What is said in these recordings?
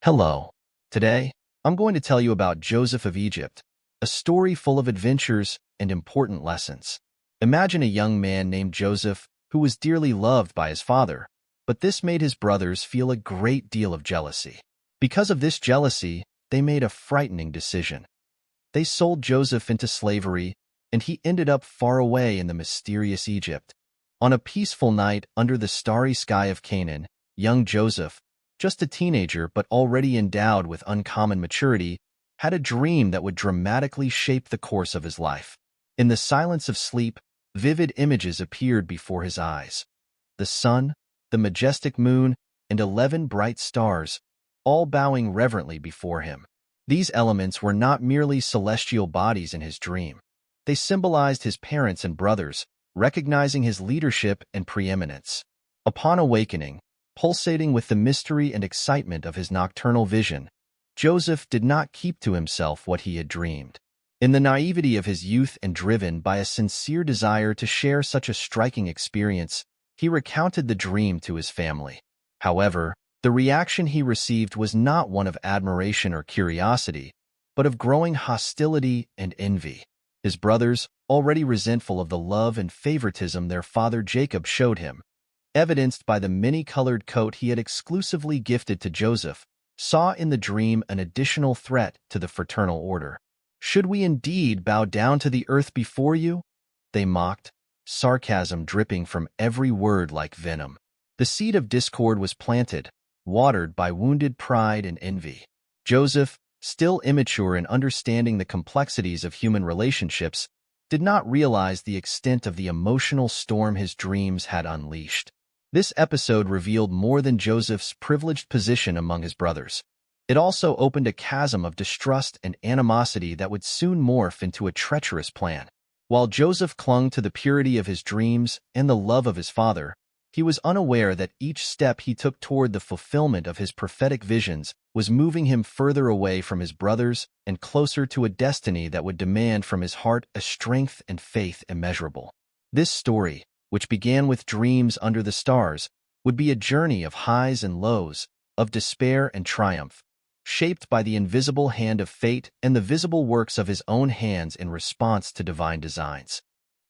Hello. Today, I'm going to tell you about Joseph of Egypt, a story full of adventures and important lessons. Imagine a young man named Joseph who was dearly loved by his father, but this made his brothers feel a great deal of jealousy. Because of this jealousy, they made a frightening decision. They sold Joseph into slavery, and he ended up far away in the mysterious Egypt. On a peaceful night under the starry sky of Canaan, young Joseph, just a teenager but already endowed with uncommon maturity, had a dream that would dramatically shape the course of his life. In the silence of sleep, vivid images appeared before his eyes. The sun, the majestic moon, and 11 bright stars, all bowing reverently before him. These elements were not merely celestial bodies in his dream. They symbolized his parents and brothers, recognizing his leadership and preeminence. Upon awakening, pulsating with the mystery and excitement of his nocturnal vision, Joseph did not keep to himself what he had dreamed. In the naivety of his youth and driven by a sincere desire to share such a striking experience, he recounted the dream to his family. However, the reaction he received was not one of admiration or curiosity, but of growing hostility and envy. His brothers, already resentful of the love and favoritism their father Jacob showed him, evidenced by the many-colored coat he had exclusively gifted to Joseph, saw in the dream an additional threat to the fraternal order. "Should we indeed bow down to the earth before you?" they mocked, sarcasm dripping from every word like venom. The seed of discord was planted, watered by wounded pride and envy. Joseph, still immature in understanding the complexities of human relationships, did not realize the extent of the emotional storm his dreams had unleashed. This episode revealed more than Joseph's privileged position among his brothers. It also opened a chasm of distrust and animosity that would soon morph into a treacherous plan. While Joseph clung to the purity of his dreams and the love of his father, he was unaware that each step he took toward the fulfillment of his prophetic visions was moving him further away from his brothers and closer to a destiny that would demand from his heart a strength and faith immeasurable. This story, which began with dreams under the stars, would be a journey of highs and lows, of despair and triumph, shaped by the invisible hand of fate and the visible works of his own hands in response to divine designs.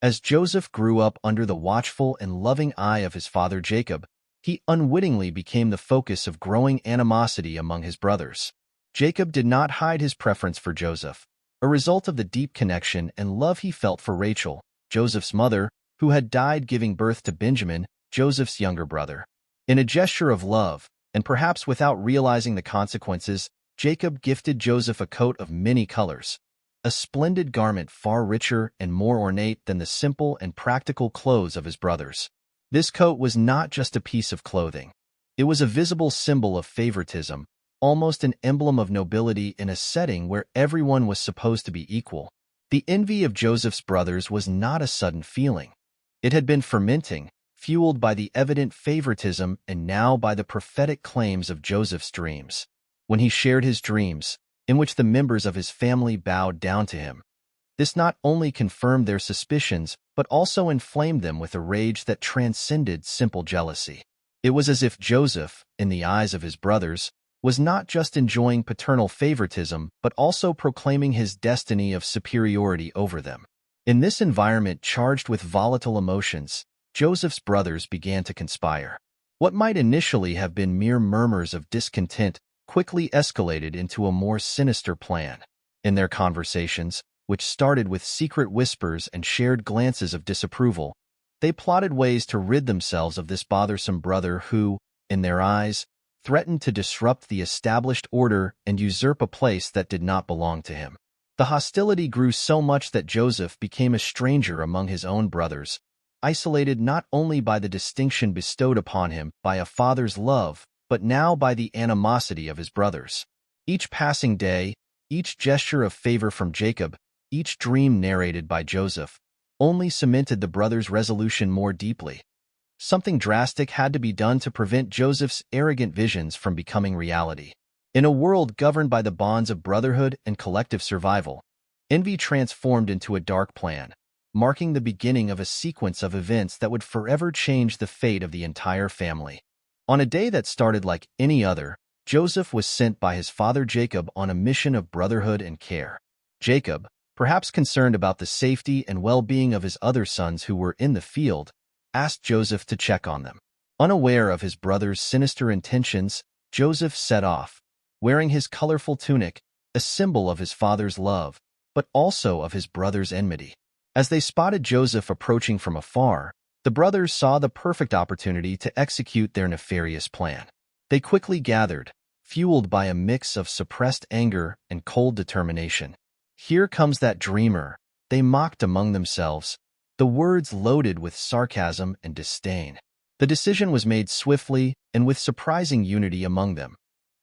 As Joseph grew up under the watchful and loving eye of his father Jacob, he unwittingly became the focus of growing animosity among his brothers. Jacob did not hide his preference for Joseph, a result of the deep connection and love he felt for Rachel, Joseph's mother, who had died giving birth to Benjamin, Joseph's younger brother. In a gesture of love, and perhaps without realizing the consequences, Jacob gifted Joseph a coat of many colors, a splendid garment far richer and more ornate than the simple and practical clothes of his brothers. This coat was not just a piece of clothing. It was a visible symbol of favoritism, almost an emblem of nobility in a setting where everyone was supposed to be equal. The envy of Joseph's brothers was not a sudden feeling. It had been fermenting, fueled by the evident favoritism and now by the prophetic claims of Joseph's dreams. When he shared his dreams, in which the members of his family bowed down to him, this not only confirmed their suspicions, but also inflamed them with a rage that transcended simple jealousy. It was as if Joseph, in the eyes of his brothers, was not just enjoying paternal favoritism, but also proclaiming his destiny of superiority over them. In this environment charged with volatile emotions, Joseph's brothers began to conspire. What might initially have been mere murmurs of discontent quickly escalated into a more sinister plan. In their conversations, which started with secret whispers and shared glances of disapproval, they plotted ways to rid themselves of this bothersome brother who, in their eyes, threatened to disrupt the established order and usurp a place that did not belong to him. The hostility grew so much that Joseph became a stranger among his own brothers, isolated not only by the distinction bestowed upon him by a father's love, but now by the animosity of his brothers. Each passing day, each gesture of favor from Jacob, each dream narrated by Joseph, only cemented the brothers' resolution more deeply. Something drastic had to be done to prevent Joseph's arrogant visions from becoming reality. In a world governed by the bonds of brotherhood and collective survival, envy transformed into a dark plan, marking the beginning of a sequence of events that would forever change the fate of the entire family. On a day that started like any other, Joseph was sent by his father Jacob on a mission of brotherhood and care. Jacob, perhaps concerned about the safety and well-being of his other sons who were in the field, asked Joseph to check on them. Unaware of his brother's sinister intentions, Joseph set off, wearing his colorful tunic, a symbol of his father's love, but also of his brother's enmity. As they spotted Joseph approaching from afar, the brothers saw the perfect opportunity to execute their nefarious plan. They quickly gathered, fueled by a mix of suppressed anger and cold determination. "Here comes that dreamer," they mocked among themselves, the words loaded with sarcasm and disdain. The decision was made swiftly and with surprising unity among them.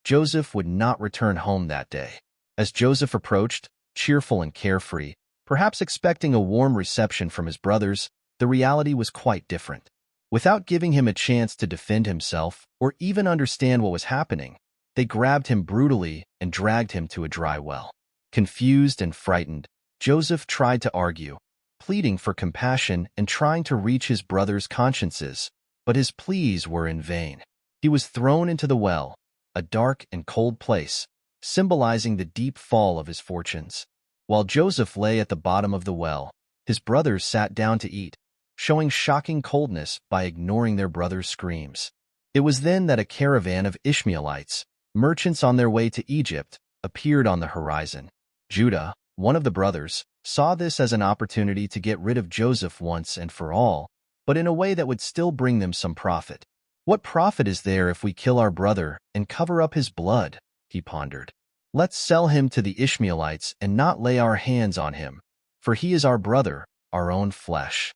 Joseph would not return home that day. As Joseph approached, cheerful and carefree, perhaps expecting a warm reception from his brothers, the reality was quite different. Without giving him a chance to defend himself or even understand what was happening, they grabbed him brutally and dragged him to a dry well. Confused and frightened, Joseph tried to argue, pleading for compassion and trying to reach his brothers' consciences, but his pleas were in vain. He was thrown into the well, a dark and cold place, symbolizing the deep fall of his fortunes. While Joseph lay at the bottom of the well, his brothers sat down to eat, showing shocking coldness by ignoring their brother's screams. It was then that a caravan of Ishmaelites, merchants on their way to Egypt, appeared on the horizon. Judah, one of the brothers, saw this as an opportunity to get rid of Joseph once and for all, but in a way that would still bring them some profit. "What profit is there if we kill our brother and cover up his blood?" he pondered. "Let's sell him to the Ishmaelites and not lay our hands on him, for he is our brother, our own flesh."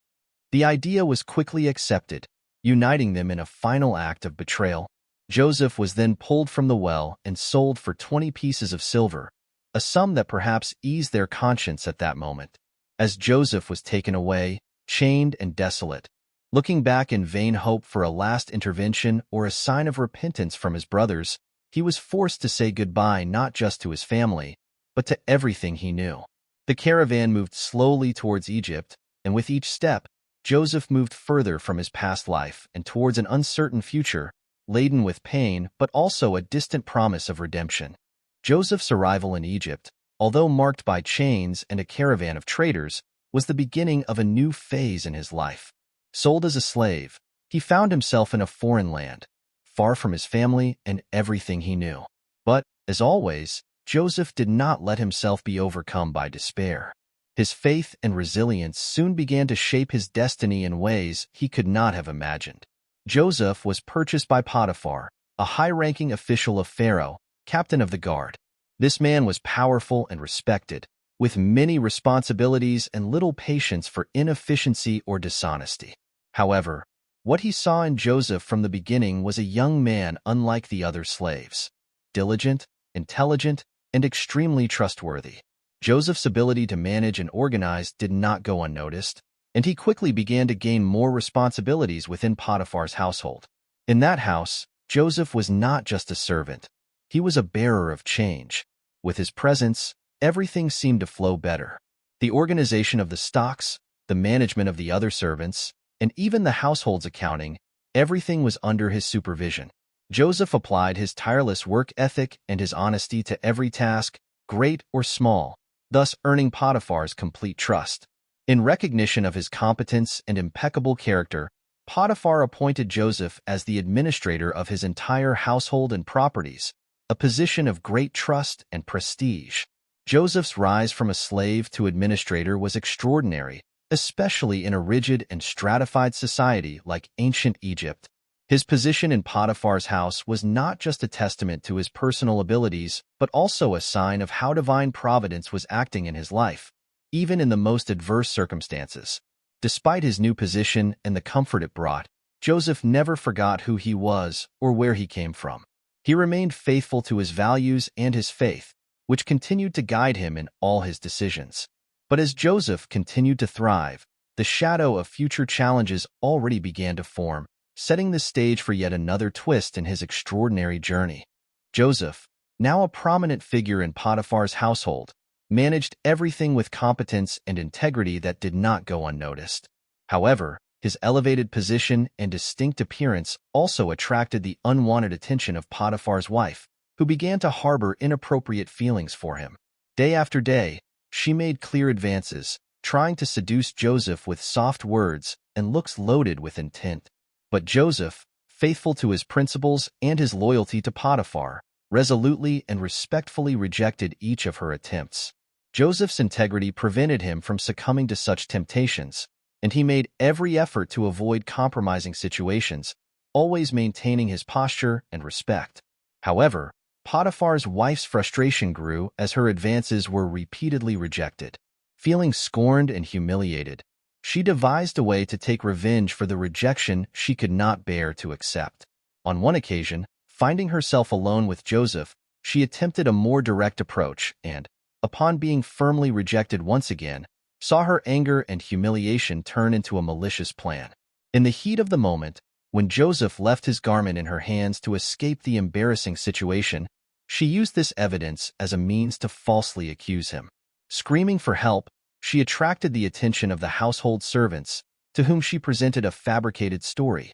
The idea was quickly accepted, uniting them in a final act of betrayal. Joseph was then pulled from the well and sold for 20 pieces of silver, a sum that perhaps eased their conscience at that moment. As Joseph was taken away, chained and desolate, looking back in vain hope for a last intervention or a sign of repentance from his brothers, he was forced to say goodbye not just to his family, but to everything he knew. The caravan moved slowly towards Egypt, and with each step, Joseph moved further from his past life and towards an uncertain future, laden with pain but also a distant promise of redemption. Joseph's arrival in Egypt, although marked by chains and a caravan of traders, was the beginning of a new phase in his life. Sold as a slave, he found himself in a foreign land, far from his family and everything he knew. But, as always, Joseph did not let himself be overcome by despair. His faith and resilience soon began to shape his destiny in ways he could not have imagined. Joseph was purchased by Potiphar, a high-ranking official of Pharaoh, captain of the guard. This man was powerful and respected, with many responsibilities and little patience for inefficiency or dishonesty. However, what he saw in Joseph from the beginning was a young man unlike the other slaves, diligent, intelligent, and extremely trustworthy. Joseph's ability to manage and organize did not go unnoticed, and he quickly began to gain more responsibilities within Potiphar's household. In that house, Joseph was not just a servant. He was a bearer of change. With his presence, everything seemed to flow better. The organization of the stocks, the management of the other servants, and even the household's accounting, everything was under his supervision. Joseph applied his tireless work ethic and his honesty to every task, great or small, thus earning Potiphar's complete trust. In recognition of his competence and impeccable character, Potiphar appointed Joseph as the administrator of his entire household and properties, a position of great trust and prestige. Joseph's rise from a slave to administrator was extraordinary, especially in a rigid and stratified society like ancient Egypt. His position in Potiphar's house was not just a testament to his personal abilities, but also a sign of how divine providence was acting in his life, even in the most adverse circumstances. Despite his new position and the comfort it brought, Joseph never forgot who he was or where he came from. He remained faithful to his values and his faith, which continued to guide him in all his decisions. But as Joseph continued to thrive, the shadow of future challenges already began to form, setting the stage for yet another twist in his extraordinary journey. Joseph, now a prominent figure in Potiphar's household, managed everything with competence and integrity that did not go unnoticed. However, his elevated position and distinct appearance also attracted the unwanted attention of Potiphar's wife, who began to harbor inappropriate feelings for him. Day after day, she made clear advances, trying to seduce Joseph with soft words and looks loaded with intent. But Joseph, faithful to his principles and his loyalty to Potiphar, resolutely and respectfully rejected each of her attempts. Joseph's integrity prevented him from succumbing to such temptations, and he made every effort to avoid compromising situations, always maintaining his posture and respect. However, Potiphar's wife's frustration grew as her advances were repeatedly rejected. Feeling scorned and humiliated, she devised a way to take revenge for the rejection she could not bear to accept. On one occasion, finding herself alone with Joseph, she attempted a more direct approach and, upon being firmly rejected once again, saw her anger and humiliation turn into a malicious plan. In the heat of the moment, when Joseph left his garment in her hands to escape the embarrassing situation, she used this evidence as a means to falsely accuse him. Screaming for help, she attracted the attention of the household servants, to whom she presented a fabricated story.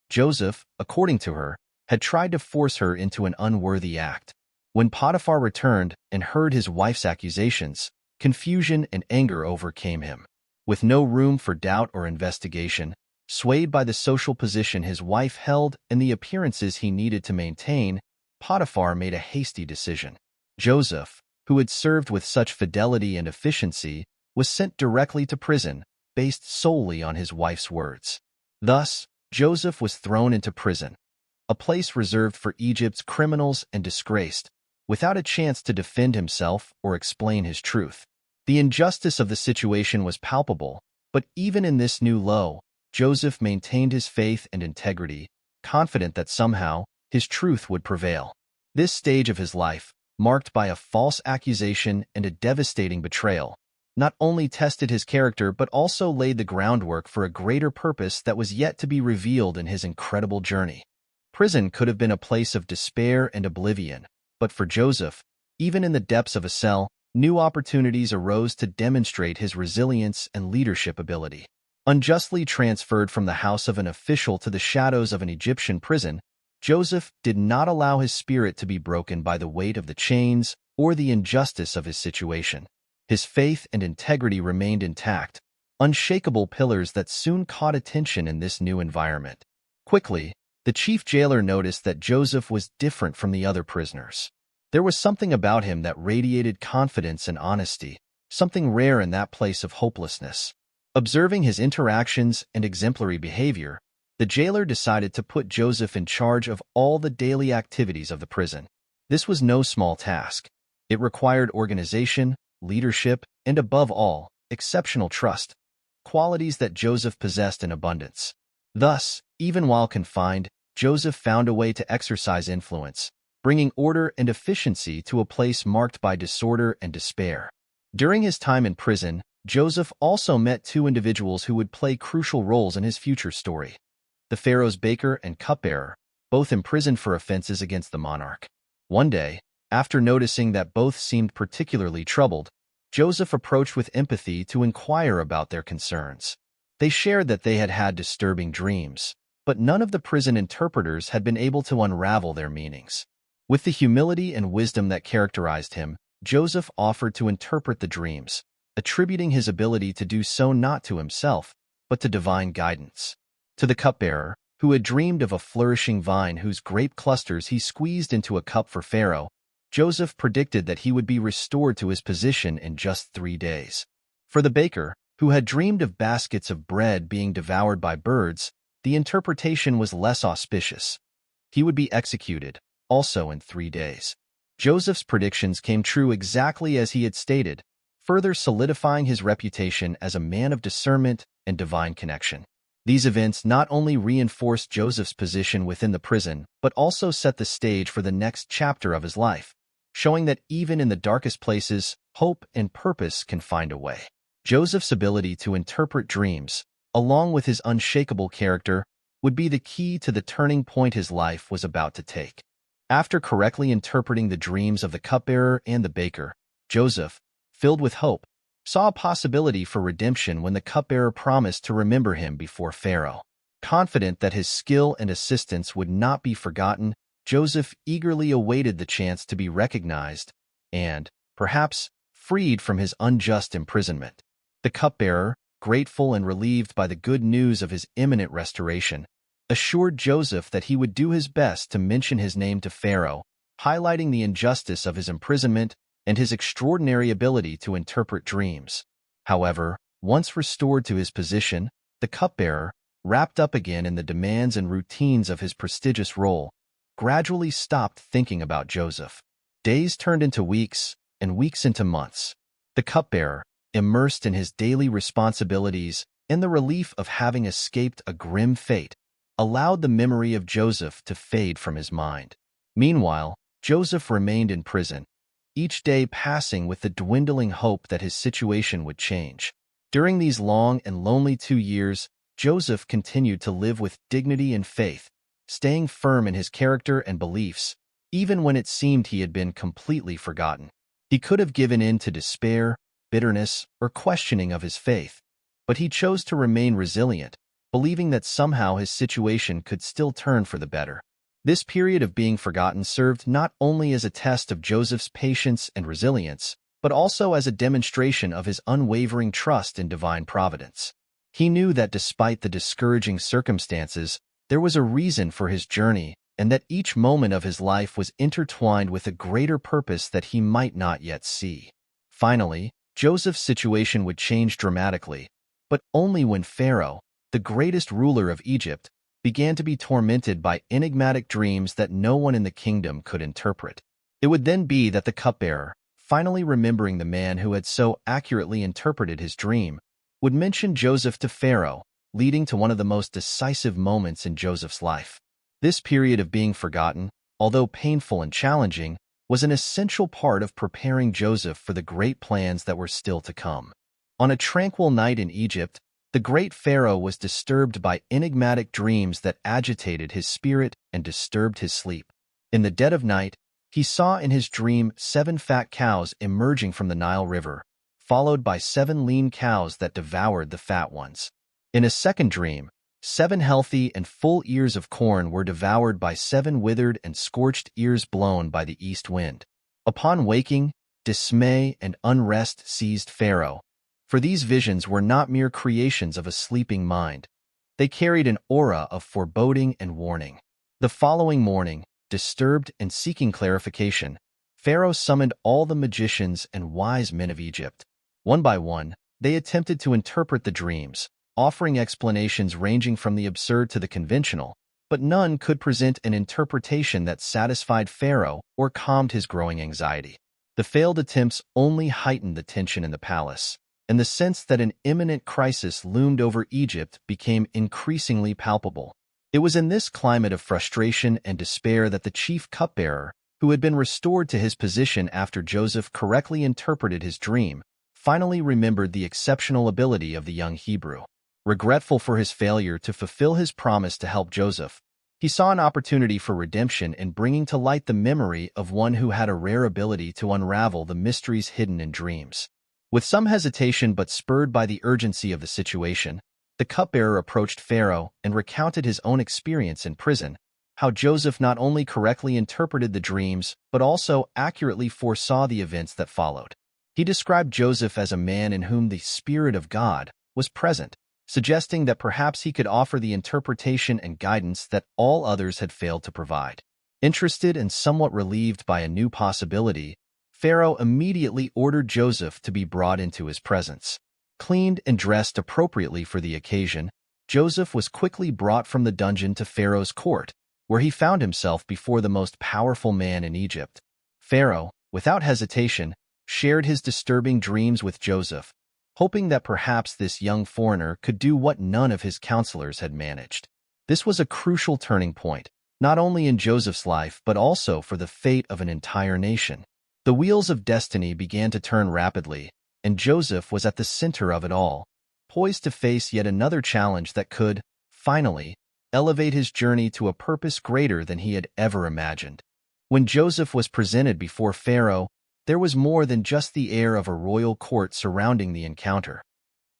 Joseph, according to her, had tried to force her into an unworthy act. When Potiphar returned and heard his wife's accusations, confusion and anger overcame him. With no room for doubt or investigation, swayed by the social position his wife held and the appearances he needed to maintain, Potiphar made a hasty decision. Joseph, who had served with such fidelity and efficiency, was sent directly to prison, based solely on his wife's words. Thus, Joseph was thrown into prison, a place reserved for Egypt's criminals and disgraced, without a chance to defend himself or explain his truth. The injustice of the situation was palpable, but even in this new low, Joseph maintained his faith and integrity, confident that somehow his truth would prevail. This stage of his life, marked by a false accusation and a devastating betrayal, not only tested his character but also laid the groundwork for a greater purpose that was yet to be revealed in his incredible journey. Prison could have been a place of despair and oblivion, but for Joseph, even in the depths of a cell, new opportunities arose to demonstrate his resilience and leadership ability. Unjustly transferred from the house of an official to the shadows of an Egyptian prison, Joseph did not allow his spirit to be broken by the weight of the chains or the injustice of his situation. His faith and integrity remained intact, unshakable pillars that soon caught attention in this new environment. Quickly, the chief jailer noticed that Joseph was different from the other prisoners. There was something about him that radiated confidence and honesty, something rare in that place of hopelessness. Observing his interactions and exemplary behavior, the jailer decided to put Joseph in charge of all the daily activities of the prison. This was no small task. It required organization, leadership, and above all, exceptional trust, qualities that Joseph possessed in abundance. Thus, even while confined, Joseph found a way to exercise influence, bringing order and efficiency to a place marked by disorder and despair. During his time in prison, Joseph also met two individuals who would play crucial roles in his future story: the Pharaoh's baker and cupbearer, both imprisoned for offenses against the monarch. One day, after noticing that both seemed particularly troubled, Joseph approached with empathy to inquire about their concerns. They shared that they had had disturbing dreams, but none of the prison interpreters had been able to unravel their meanings. With the humility and wisdom that characterized him, Joseph offered to interpret the dreams, attributing his ability to do so not to himself, but to divine guidance. To the cupbearer, who had dreamed of a flourishing vine whose grape clusters he squeezed into a cup for Pharaoh, Joseph predicted that he would be restored to his position in just 3 days. For the baker, who had dreamed of baskets of bread being devoured by birds, the interpretation was less auspicious. He would be executed, also in 3 days. Joseph's predictions came true exactly as he had stated, further solidifying his reputation as a man of discernment and divine connection. These events not only reinforced Joseph's position within the prison, but also set the stage for the next chapter of his life, showing that even in the darkest places, hope and purpose can find a way. Joseph's ability to interpret dreams, along with his unshakable character, would be the key to the turning point his life was about to take. After correctly interpreting the dreams of the cupbearer and the baker, Joseph, filled with hope, saw a possibility for redemption when the cupbearer promised to remember him before Pharaoh. Confident that his skill and assistance would not be forgotten, Joseph eagerly awaited the chance to be recognized and, perhaps, freed from his unjust imprisonment. The cupbearer, grateful and relieved by the good news of his imminent restoration, assured Joseph that he would do his best to mention his name to Pharaoh, highlighting the injustice of his imprisonment and his extraordinary ability to interpret dreams. However, once restored to his position, the cupbearer, wrapped up again in the demands and routines of his prestigious role, gradually stopped thinking about Joseph. Days turned into weeks, and weeks into months. The cupbearer, immersed in his daily responsibilities and the relief of having escaped a grim fate, allowed the memory of Joseph to fade from his mind. Meanwhile, Joseph remained in prison, each day passing with the dwindling hope that his situation would change. During these long and lonely 2 years, Joseph continued to live with dignity and faith, staying firm in his character and beliefs, even when it seemed he had been completely forgotten. He could have given in to despair, bitterness, or questioning of his faith, but he chose to remain resilient, believing that somehow his situation could still turn for the better. This period of being forgotten served not only as a test of Joseph's patience and resilience, but also as a demonstration of his unwavering trust in divine providence. He knew that despite the discouraging circumstances, there was a reason for his journey, and that each moment of his life was intertwined with a greater purpose that he might not yet see. Finally, Joseph's situation would change dramatically, but only when Pharaoh, the greatest ruler of Egypt, began to be tormented by enigmatic dreams that no one in the kingdom could interpret. It would then be that the cupbearer, finally remembering the man who had so accurately interpreted his dream, would mention Joseph to Pharaoh, leading to one of the most decisive moments in Joseph's life. This period of being forgotten, although painful and challenging, was an essential part of preparing Joseph for the great plans that were still to come. On a tranquil night in Egypt, the great Pharaoh was disturbed by enigmatic dreams that agitated his spirit and disturbed his sleep. In the dead of night, he saw in his dream 7 fat cows emerging from the Nile River, followed by 7 lean cows that devoured the fat ones. In a second dream, 7 healthy and full ears of corn were devoured by 7 withered and scorched ears blown by the east wind. Upon waking, dismay and unrest seized Pharaoh, for these visions were not mere creations of a sleeping mind. They carried an aura of foreboding and warning. The following morning, disturbed and seeking clarification, Pharaoh summoned all the magicians and wise men of Egypt. One by one, they attempted to interpret the dreams, offering explanations ranging from the absurd to the conventional, but none could present an interpretation that satisfied Pharaoh or calmed his growing anxiety. The failed attempts only heightened the tension in the palace, and the sense that an imminent crisis loomed over Egypt became increasingly palpable. It was in this climate of frustration and despair that the chief cupbearer, who had been restored to his position after Joseph correctly interpreted his dream, finally remembered the exceptional ability of the young Hebrew. Regretful for his failure to fulfill his promise to help Joseph, he saw an opportunity for redemption in bringing to light the memory of one who had a rare ability to unravel the mysteries hidden in dreams. With some hesitation but spurred by the urgency of the situation, the cupbearer approached Pharaoh and recounted his own experience in prison, how Joseph not only correctly interpreted the dreams but also accurately foresaw the events that followed. He described Joseph as a man in whom the Spirit of God was present, suggesting that perhaps he could offer the interpretation and guidance that all others had failed to provide. Interested and somewhat relieved by a new possibility, Pharaoh immediately ordered Joseph to be brought into his presence. Cleaned and dressed appropriately for the occasion, Joseph was quickly brought from the dungeon to Pharaoh's court, where he found himself before the most powerful man in Egypt. Pharaoh, without hesitation, shared his disturbing dreams with Joseph, hoping that perhaps this young foreigner could do what none of his counselors had managed. This was a crucial turning point, not only in Joseph's life but also for the fate of an entire nation. The wheels of destiny began to turn rapidly, and Joseph was at the center of it all, poised to face yet another challenge that could, finally, elevate his journey to a purpose greater than he had ever imagined. When Joseph was presented before Pharaoh, there was more than just the air of a royal court surrounding the encounter.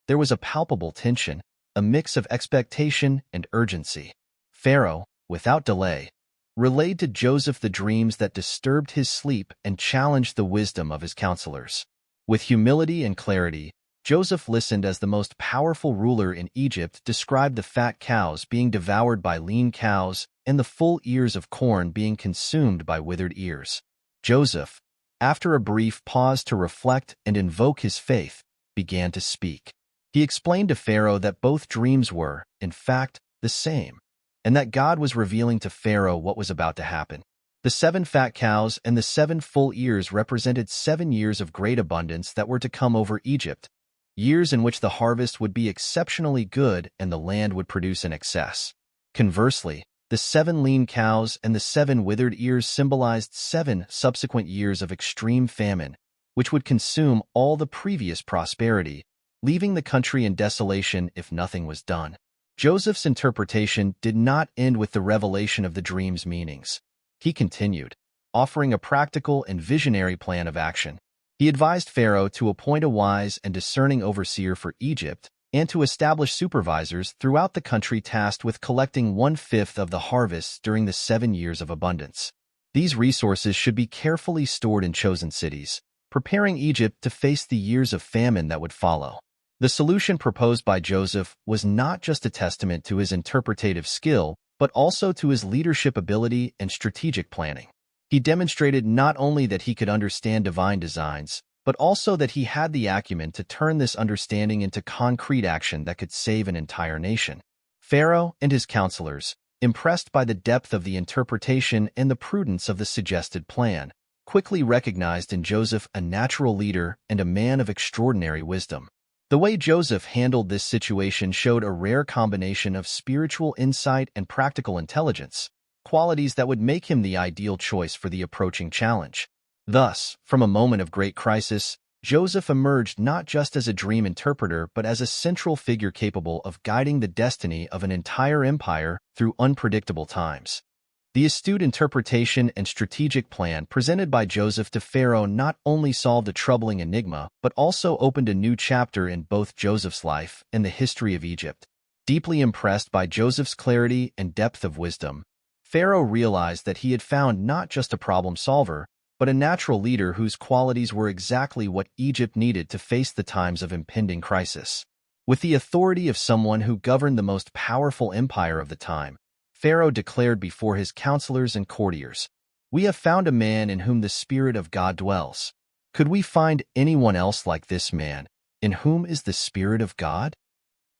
There was a palpable tension, a mix of expectation and urgency. Pharaoh, without delay, relayed to Joseph the dreams that disturbed his sleep and challenged the wisdom of his counselors. With humility and clarity, Joseph listened as the most powerful ruler in Egypt described the fat cows being devoured by lean cows and the full ears of corn being consumed by withered ears. Joseph, after a brief pause to reflect and invoke his faith, began to speak. He explained to Pharaoh that both dreams were, in fact, the same, and that God was revealing to Pharaoh what was about to happen. The 7 fat cows and the 7 full ears represented 7 years of great abundance that were to come over Egypt, years in which the harvest would be exceptionally good and the land would produce in excess. Conversely, the 7 lean cows and the 7 withered ears symbolized 7 subsequent years of extreme famine, which would consume all the previous prosperity, leaving the country in desolation if nothing was done. Joseph's interpretation did not end with the revelation of the dream's meanings. He continued, offering a practical and visionary plan of action. He advised Pharaoh to appoint a wise and discerning overseer for Egypt and to establish supervisors throughout the country tasked with collecting 1/5 of the harvests during the 7 years of abundance. These resources should be carefully stored in chosen cities, preparing Egypt to face the years of famine that would follow. The solution proposed by Joseph was not just a testament to his interpretative skill, but also to his leadership ability and strategic planning. He demonstrated not only that he could understand divine designs, but also that he had the acumen to turn this understanding into concrete action that could save an entire nation. Pharaoh and his counselors, impressed by the depth of the interpretation and the prudence of the suggested plan, quickly recognized in Joseph a natural leader and a man of extraordinary wisdom. The way Joseph handled this situation showed a rare combination of spiritual insight and practical intelligence, qualities that would make him the ideal choice for the approaching challenge. Thus, from a moment of great crisis, Joseph emerged not just as a dream interpreter but as a central figure capable of guiding the destiny of an entire empire through unpredictable times. The astute interpretation and strategic plan presented by Joseph to Pharaoh not only solved a troubling enigma, but also opened a new chapter in both Joseph's life and the history of Egypt. Deeply impressed by Joseph's clarity and depth of wisdom, Pharaoh realized that he had found not just a problem solver, but a natural leader whose qualities were exactly what Egypt needed to face the times of impending crisis. With the authority of someone who governed the most powerful empire of the time, Pharaoh declared before his counselors and courtiers, "We have found a man in whom the Spirit of God dwells. Could we find anyone else like this man, in whom is the Spirit of God?"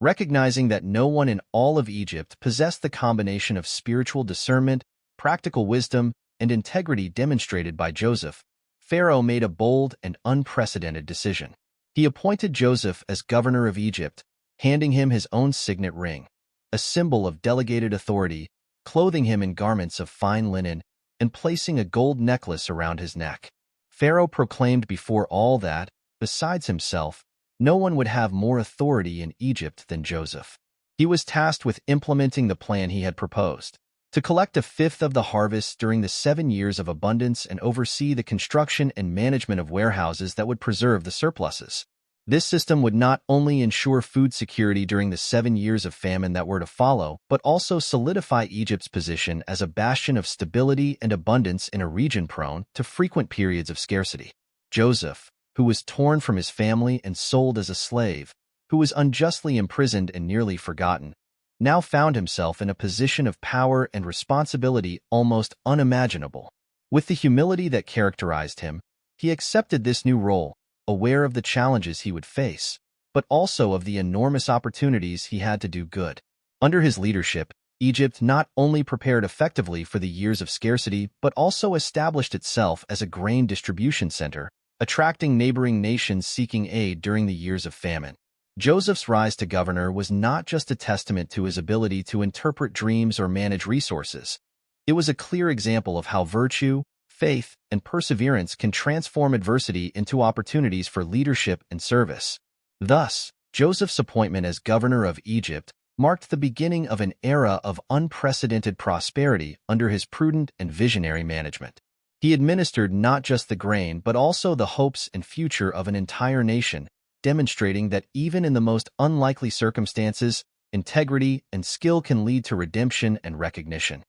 Recognizing that no one in all of Egypt possessed the combination of spiritual discernment, practical wisdom, and integrity demonstrated by Joseph, Pharaoh made a bold and unprecedented decision. He appointed Joseph as governor of Egypt, handing him his own signet ring, a symbol of delegated authority, clothing him in garments of fine linen, and placing a gold necklace around his neck. Pharaoh proclaimed before all that, besides himself, no one would have more authority in Egypt than Joseph. He was tasked with implementing the plan he had proposed, to collect 1/5 of the harvest during the 7 years of abundance and oversee the construction and management of warehouses that would preserve the surpluses. This system would not only ensure food security during the 7 years of famine that were to follow, but also solidify Egypt's position as a bastion of stability and abundance in a region prone to frequent periods of scarcity. Joseph, who was torn from his family and sold as a slave, who was unjustly imprisoned and nearly forgotten, now found himself in a position of power and responsibility almost unimaginable. With the humility that characterized him, he accepted this new role, aware of the challenges he would face, but also of the enormous opportunities he had to do good. Under his leadership, Egypt not only prepared effectively for the years of scarcity, but also established itself as a grain distribution center, attracting neighboring nations seeking aid during the years of famine. Joseph's rise to governor was not just a testament to his ability to interpret dreams or manage resources. It was a clear example of how virtue, faith, and perseverance can transform adversity into opportunities for leadership and service. Thus, Joseph's appointment as governor of Egypt marked the beginning of an era of unprecedented prosperity under his prudent and visionary management. He administered not just the grain but also the hopes and future of an entire nation, demonstrating that even in the most unlikely circumstances, integrity and skill can lead to redemption and recognition.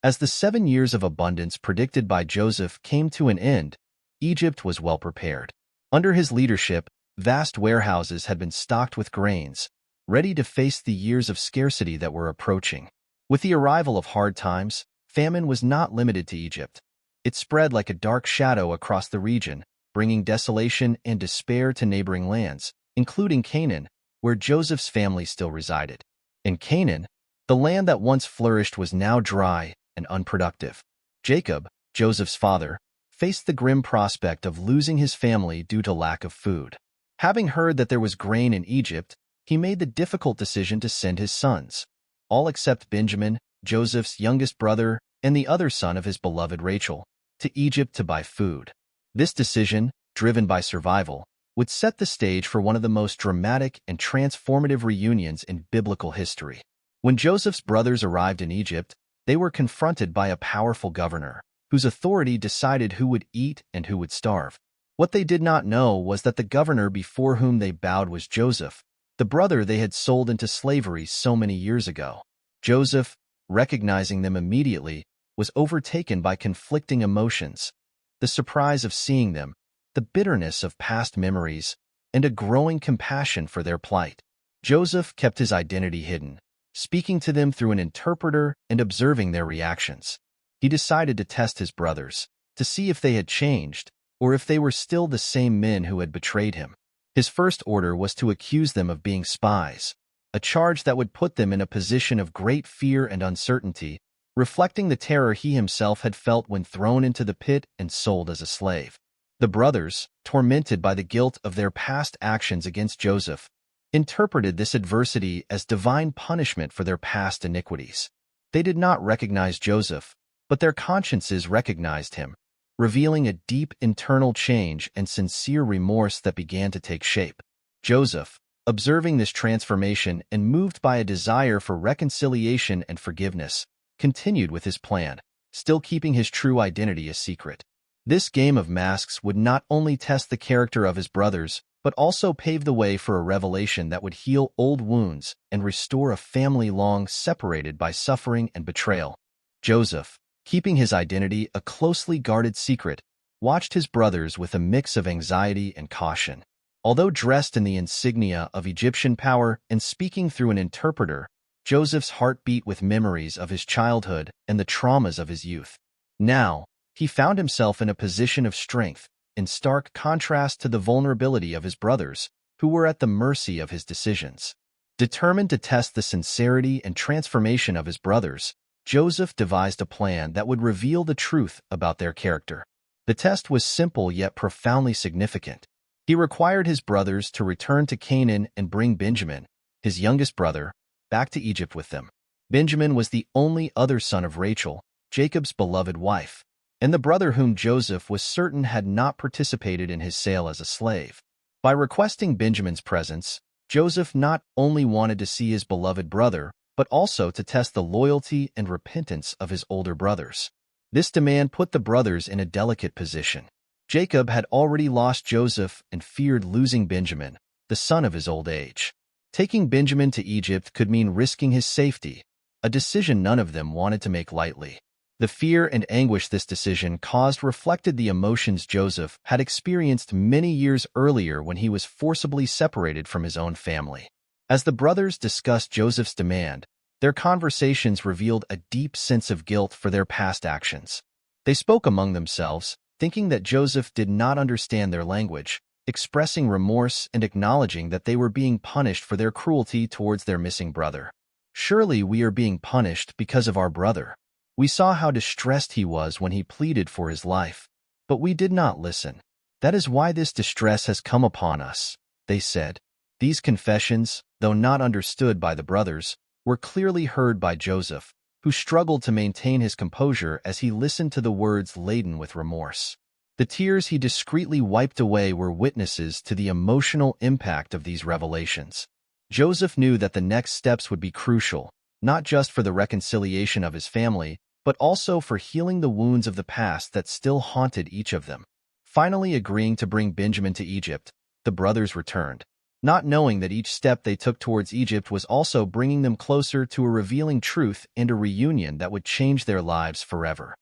As the 7 years of abundance predicted by Joseph came to an end, Egypt was well prepared. Under his leadership, vast warehouses had been stocked with grains, ready to face the years of scarcity that were approaching. With the arrival of hard times, famine was not limited to Egypt. It spread like a dark shadow across the region, bringing desolation and despair to neighboring lands, including Canaan, where Joseph's family still resided. In Canaan, the land that once flourished was now dry and unproductive. Jacob, Joseph's father, faced the grim prospect of losing his family due to lack of food. Having heard that there was grain in Egypt, he made the difficult decision to send his sons, all except Benjamin, Joseph's youngest brother, and the other son of his beloved Rachel, to Egypt to buy food. This decision, driven by survival, would set the stage for one of the most dramatic and transformative reunions in biblical history. When Joseph's brothers arrived in Egypt, they were confronted by a powerful governor, whose authority decided who would eat and who would starve. What they did not know was that the governor before whom they bowed was Joseph, the brother they had sold into slavery so many years ago. Joseph, recognizing them immediately, was overtaken by conflicting emotions: the surprise of seeing them, the bitterness of past memories, and a growing compassion for their plight. Joseph kept his identity hidden, speaking to them through an interpreter and observing their reactions. He decided to test his brothers, to see if they had changed, or if they were still the same men who had betrayed him. His first order was to accuse them of being spies, a charge that would put them in a position of great fear and uncertainty, reflecting the terror he himself had felt when thrown into the pit and sold as a slave. The brothers, tormented by the guilt of their past actions against Joseph, interpreted this adversity as divine punishment for their past iniquities. They did not recognize Joseph, but their consciences recognized him, revealing a deep internal change and sincere remorse that began to take shape. Joseph, observing this transformation and moved by a desire for reconciliation and forgiveness, continued with his plan, still keeping his true identity a secret. This game of masks would not only test the character of his brothers, but also pave the way for a revelation that would heal old wounds and restore a family long separated by suffering and betrayal. Joseph, keeping his identity a closely guarded secret, watched his brothers with a mix of anxiety and caution. Although dressed in the insignia of Egyptian power and speaking through an interpreter, Joseph's heart beat with memories of his childhood and the traumas of his youth. Now, he found himself in a position of strength, in stark contrast to the vulnerability of his brothers, who were at the mercy of his decisions. Determined to test the sincerity and transformation of his brothers, Joseph devised a plan that would reveal the truth about their character. The test was simple yet profoundly significant. He required his brothers to return to Canaan and bring Benjamin, his youngest brother, back to Egypt with them. Benjamin was the only other son of Rachel, Jacob's beloved wife, and the brother whom Joseph was certain had not participated in his sale as a slave. By requesting Benjamin's presence, Joseph not only wanted to see his beloved brother, but also to test the loyalty and repentance of his older brothers. This demand put the brothers in a delicate position. Jacob had already lost Joseph and feared losing Benjamin, the son of his old age. Taking Benjamin to Egypt could mean risking his safety, a decision none of them wanted to make lightly. The fear and anguish this decision caused reflected the emotions Joseph had experienced many years earlier when he was forcibly separated from his own family. As the brothers discussed Joseph's demand, their conversations revealed a deep sense of guilt for their past actions. They spoke among themselves, thinking that Joseph did not understand their language, expressing remorse and acknowledging that they were being punished for their cruelty towards their missing brother. "Surely we are being punished because of our brother. We saw how distressed he was when he pleaded for his life, but we did not listen. That is why this distress has come upon us," they said. These confessions, though not understood by the brothers, were clearly heard by Joseph, who struggled to maintain his composure as he listened to the words laden with remorse. The tears he discreetly wiped away were witnesses to the emotional impact of these revelations. Joseph knew that the next steps would be crucial, not just for the reconciliation of his family, but also for healing the wounds of the past that still haunted each of them. Finally agreeing to bring Benjamin to Egypt, the brothers returned, not knowing that each step they took towards Egypt was also bringing them closer to a revealing truth and a reunion that would change their lives forever.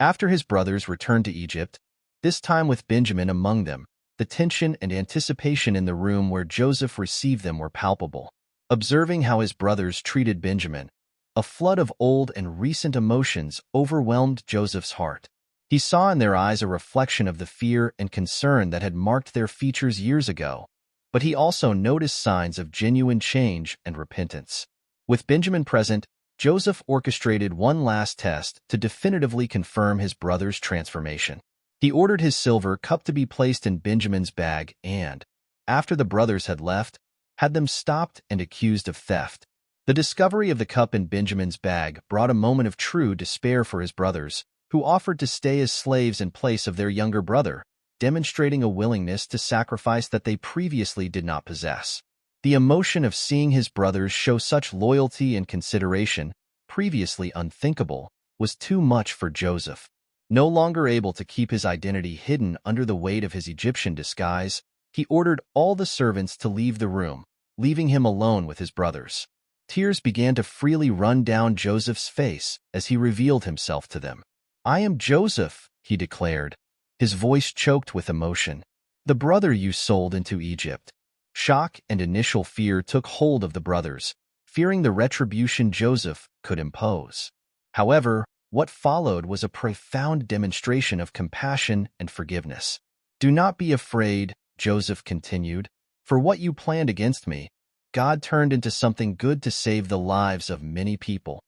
After his brothers returned to Egypt, this time with Benjamin among them, the tension and anticipation in the room where Joseph received them were palpable. Observing how his brothers treated Benjamin, a flood of old and recent emotions overwhelmed Joseph's heart. He saw in their eyes a reflection of the fear and concern that had marked their features years ago, but he also noticed signs of genuine change and repentance. With Benjamin present, Joseph orchestrated one last test to definitively confirm his brother's transformation. He ordered his silver cup to be placed in Benjamin's bag and, after the brothers had left, had them stopped and accused of theft. The discovery of the cup in Benjamin's bag brought a moment of true despair for his brothers, who offered to stay as slaves in place of their younger brother, demonstrating a willingness to sacrifice that they previously did not possess. The emotion of seeing his brothers show such loyalty and consideration, previously unthinkable, was too much for Joseph. No longer able to keep his identity hidden under the weight of his Egyptian disguise, he ordered all the servants to leave the room, leaving him alone with his brothers. Tears began to freely run down Joseph's face as he revealed himself to them. "I am Joseph," he declared, his voice choked with emotion, "the brother you sold into Egypt." Shock and initial fear took hold of the brothers, fearing the retribution Joseph could impose. However, what followed was a profound demonstration of compassion and forgiveness. "Do not be afraid," Joseph continued, "for what you planned against me, God turned into something good to save the lives of many people."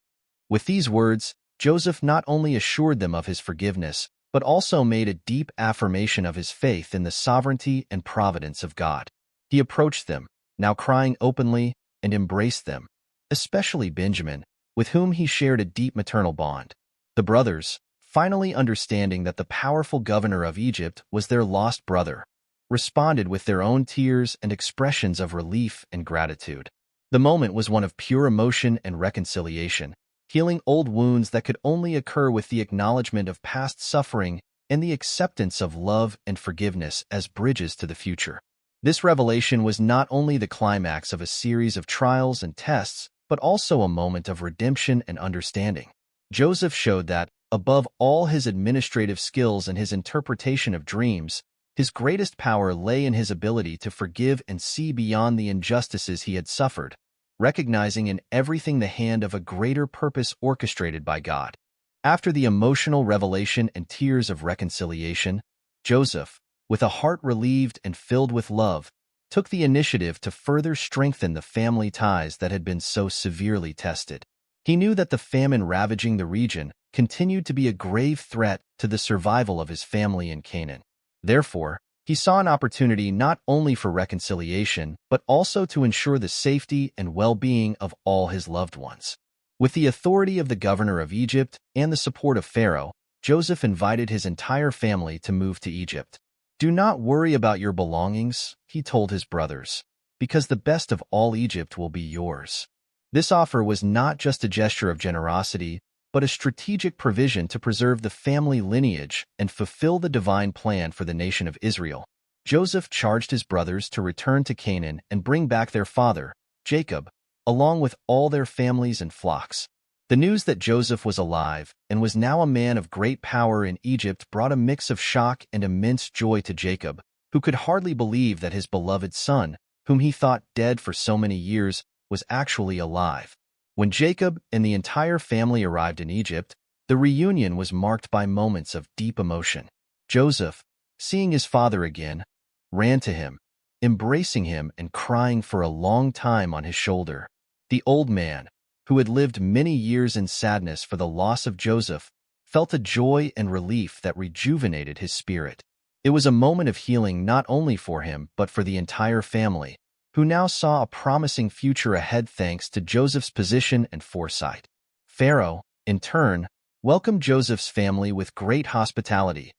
With these words, Joseph not only assured them of his forgiveness, but also made a deep affirmation of his faith in the sovereignty and providence of God. He approached them, now crying openly, and embraced them, especially Benjamin, with whom he shared a deep maternal bond. The brothers, finally understanding that the powerful governor of Egypt was their lost brother, responded with their own tears and expressions of relief and gratitude. The moment was one of pure emotion and reconciliation, healing old wounds that could only occur with the acknowledgement of past suffering and the acceptance of love and forgiveness as bridges to the future. This revelation was not only the climax of a series of trials and tests, but also a moment of redemption and understanding. Joseph showed that, above all his administrative skills and his interpretation of dreams, his greatest power lay in his ability to forgive and see beyond the injustices he had suffered, recognizing in everything the hand of a greater purpose orchestrated by God. After the emotional revelation and tears of reconciliation, Joseph, with a heart relieved and filled with love, took the initiative to further strengthen the family ties that had been so severely tested. He knew that the famine ravaging the region continued to be a grave threat to the survival of his family in Canaan. Therefore, he saw an opportunity not only for reconciliation, but also to ensure the safety and well-being of all his loved ones. With the authority of the governor of Egypt and the support of Pharaoh, Joseph invited his entire family to move to Egypt. "Do not worry about your belongings," he told his brothers, "because the best of all Egypt will be yours." This offer was not just a gesture of generosity, but a strategic provision to preserve the family lineage and fulfill the divine plan for the nation of Israel. Joseph charged his brothers to return to Canaan and bring back their father, Jacob, along with all their families and flocks. The news that Joseph was alive and was now a man of great power in Egypt brought a mix of shock and immense joy to Jacob, who could hardly believe that his beloved son, whom he thought dead for so many years, was actually alive. When Jacob and the entire family arrived in Egypt, the reunion was marked by moments of deep emotion. Joseph, seeing his father again, ran to him, embracing him and crying for a long time on his shoulder. The old man, who had lived many years in sadness for the loss of Joseph, felt a joy and relief that rejuvenated his spirit. It was a moment of healing not only for him but for the entire family, who now saw a promising future ahead thanks to Joseph's position and foresight. Pharaoh, in turn, welcomed Joseph's family with great hospitality,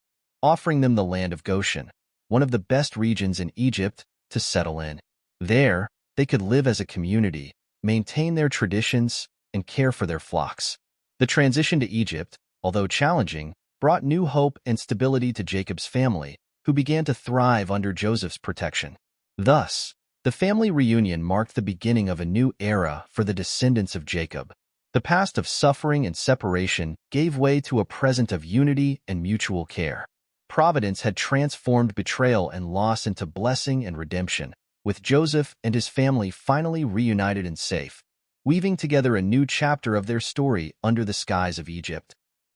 offering them the land of Goshen, one of the best regions in Egypt, to settle in. There, they could live as a community, maintain their traditions, and care for their flocks. The transition to Egypt, although challenging, brought new hope and stability to Jacob's family, who began to thrive under Joseph's protection. Thus, The family reunion marked the beginning of a new era for the descendants of Jacob. The past of suffering and separation gave way to a present of unity and mutual care. Providence had transformed betrayal and loss into blessing and redemption, with Joseph and his family finally reunited and safe, weaving together a new chapter of their story under the skies of Egypt.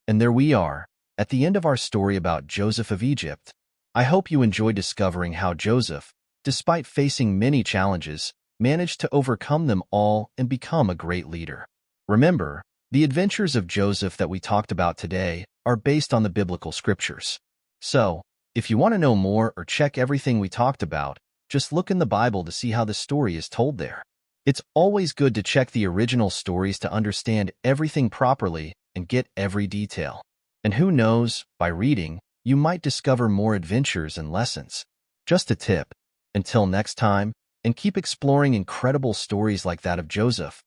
And there we are, at the end of our story about Joseph of Egypt. I hope you enjoyed discovering how Joseph, despite facing many challenges, managed to overcome them all and become a great leader. Remember, the adventures of Joseph that we talked about today are based on the biblical scriptures. So, if you want to know more or check everything we talked about, just look in the Bible to see how the story is told there. It's always good to check the original stories to understand everything properly and get every detail. And who knows, by reading, you might discover more adventures and lessons. Just a tip. Until next time, and keep exploring incredible stories like that of Joseph.